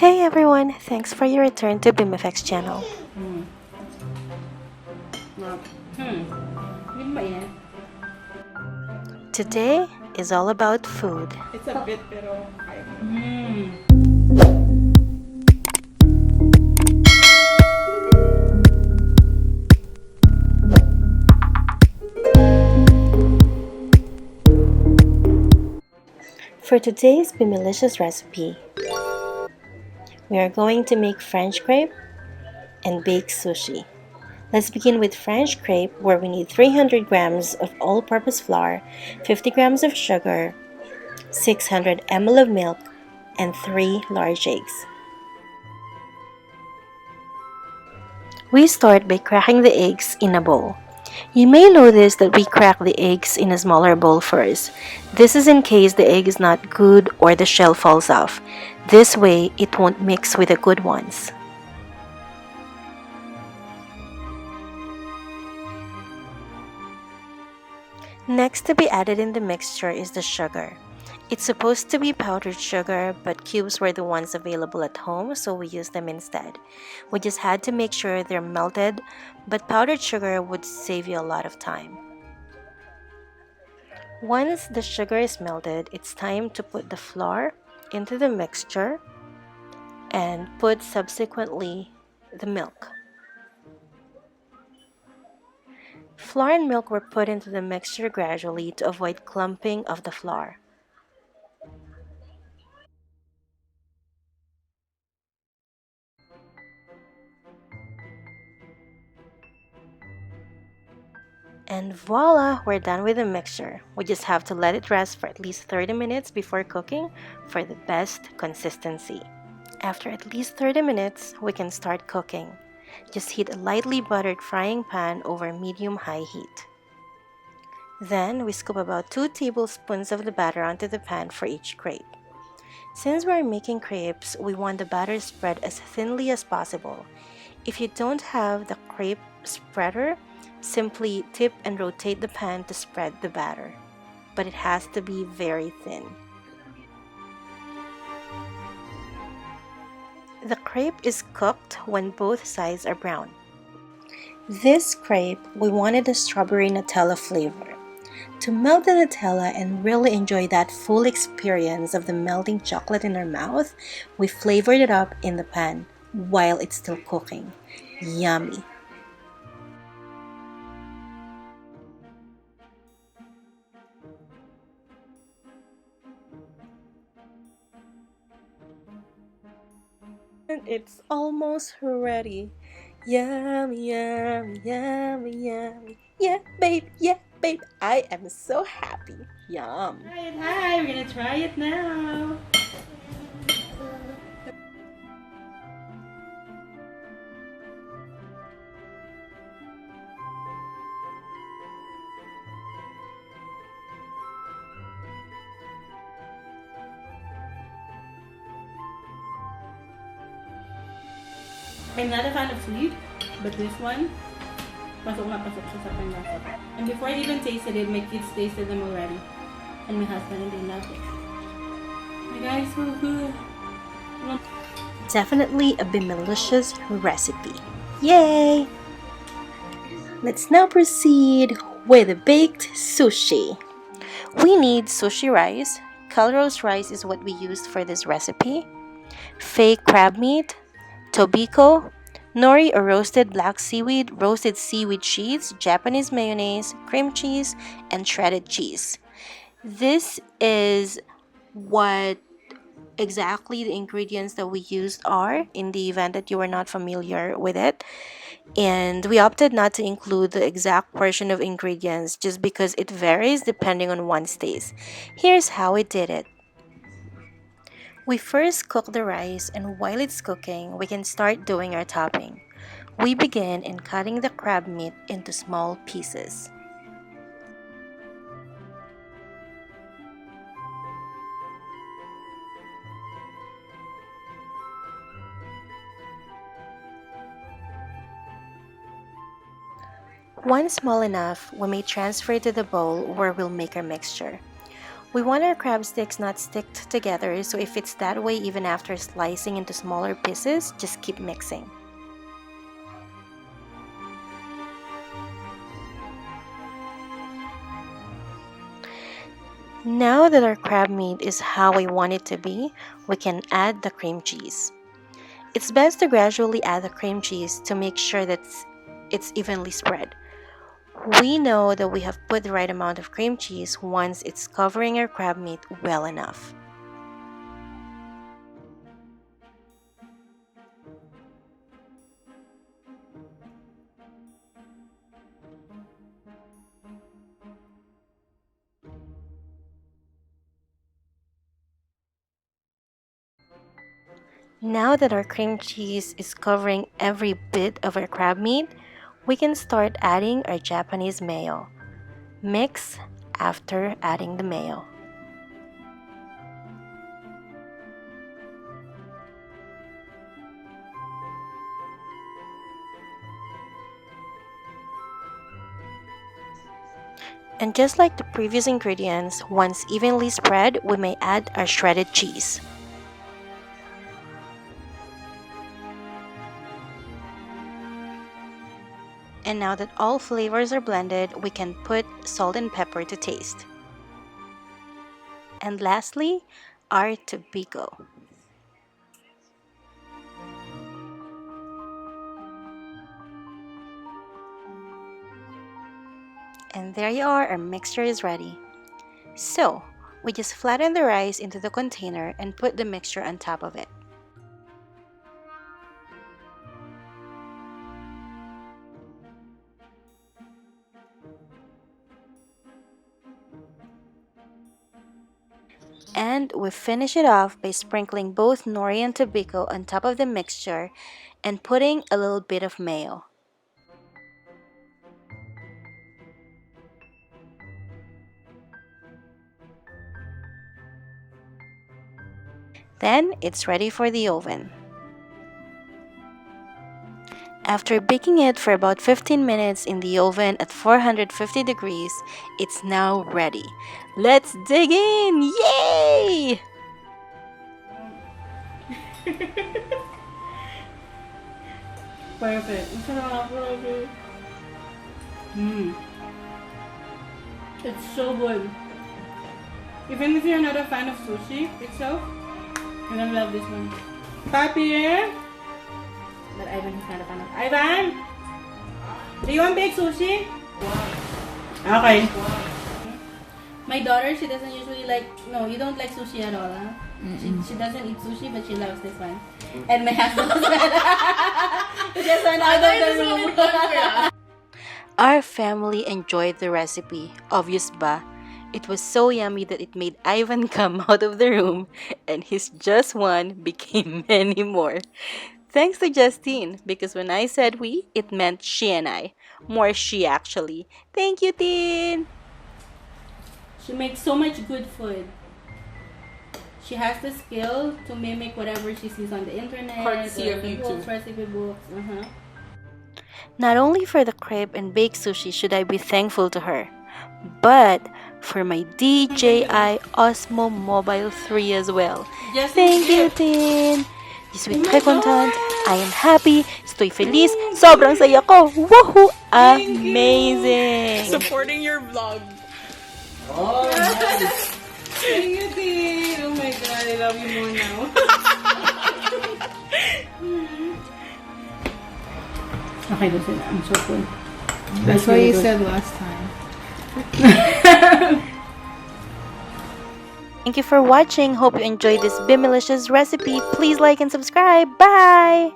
Hey everyone, thanks for your return to BMFX channel. Yun ba yan? Today is all about food. It's a bit pero kaya mo. For today's Bimilicious recipe, we are going to make French crepe and bake sushi. Let's begin with French crepe, where we need 300 grams of all-purpose flour, 50 grams of sugar, 600 ml of milk, and 3 large eggs. We start by cracking the eggs in a bowl. You may notice that we crack the eggs in a smaller bowl first. This is in case the egg is not good or the shell falls off. This way, it won't mix with the good ones. Next to be added in the mixture is the sugar. It's supposed to be powdered sugar, but cubes were the ones available at home, so we used them instead. We just had to make sure they're melted, but powdered sugar would save you a lot of time. Once the sugar is melted, it's time to put the flour into the mixture and put subsequently the milk. Flour and milk were put into the mixture gradually to avoid clumping of the flour. And voila, we're done with the mixture. We just have to let it rest for at least 30 minutes before cooking for the best consistency. After at least 30 minutes, we can start cooking. Just heat a lightly buttered frying pan over medium-high heat. Then, we scoop about 2 tablespoons of the batter onto the pan for each crepe. Since we're making crepes, we want the batter spread as thinly as possible. If you don't have the crepe spreader, simply tip and rotate the pan to spread the batter. But it has to be very thin. The crepe is cooked when both sides are brown. This crepe, we wanted a strawberry Nutella flavor. To melt the Nutella and really enjoy that full experience of the melting chocolate in our mouth, we flavored it up in the pan while it's still cooking. Yummy! And it's almost ready. Yummy, yummy, yummy, yummy. Yeah, babe, I am so happy. Yum. Alright, hi, we're gonna try it now. I'm not a fan of sweet, but this one, pasok na pasok siya sa panlasa. And before I even tasted it, my kids tasted them already. And my husband, and they love it. My guys, so good. Definitely a Bimilicious recipe. Yay! Let's now proceed with the baked sushi. We need sushi rice. Calrose rice is what we used for this recipe. Fake crab meat, tobiko, nori or roasted black seaweed, roasted seaweed cheese, Japanese mayonnaise, cream cheese, and shredded cheese. This is what exactly the ingredients that we used are in the event that you are not familiar with it. And we opted not to include the exact portion of ingredients just because it varies depending on one's taste. Here's how we did it. We first cook the rice, and while it's cooking, we can start doing our topping. We begin in cutting the crab meat into small pieces. One small enough, we may transfer to the bowl where we'll make our mixture. We want our crab sticks not stick together, so if it's that way even after slicing into smaller pieces, just keep mixing. Now that our crab meat is how we want it to be, we can add the cream cheese. It's best to gradually add the cream cheese to make sure that it's evenly spread. We know that we have put the right amount of cream cheese once it's covering our crab meat well enough. Now that our cream cheese is covering every bit of our crab meat, we can start adding our Japanese mayo. Mix after adding the mayo. And just like the previous ingredients, once evenly spread, we may add our shredded cheese. And now that all flavors are blended, we can put salt and pepper to taste. And lastly, our tobiko. And there you are, our mixture is ready. So, we just flatten the rice into the container and put the mixture on top of it. And we finish it off by sprinkling both nori and tobiko on top of the mixture and putting a little bit of mayo. Then it's ready for the oven. After baking it for about 15 minutes in the oven at 450 degrees, it's now ready. Let's dig in! Yay! Perfect. It's so good. Even if you're not a fan of sushi itself, you're gonna love this one. Papi! But Ivan is not a fan of. Ivan! Do you want baked sushi? Okay. My daughter, she doesn't usually like. No, you don't like sushi at all, huh? She doesn't eat sushi, but she loves this one. And my husband just went out of the room. Our family enjoyed the recipe, obvious ba? It was so yummy that it made Ivan come out of the room, and his just one became many more. Thanks to Justine, because when I said we, it meant she and I. More she actually. Thank you, Tin! She makes so much good food. She has the skill to mimic whatever she sees on the internet. Courtesy of the YouTube. Recipe books. Not only for the crepe and baked sushi should I be thankful to her, but for my DJI Osmo Mobile 3 as well. Thank you, Tin! This week, très contente. I am happy. Estoy feliz. Sobrang saya ko. Woohoo! Amazing! Supporting your vlog. Oh, nice. Thank you, Tin. Oh my god, I love you more now. Okay, listen, I'm so full. That's what you said last time. Thank you for watching. Hope you enjoyed this Bimilicious recipe. Please like and subscribe. Bye!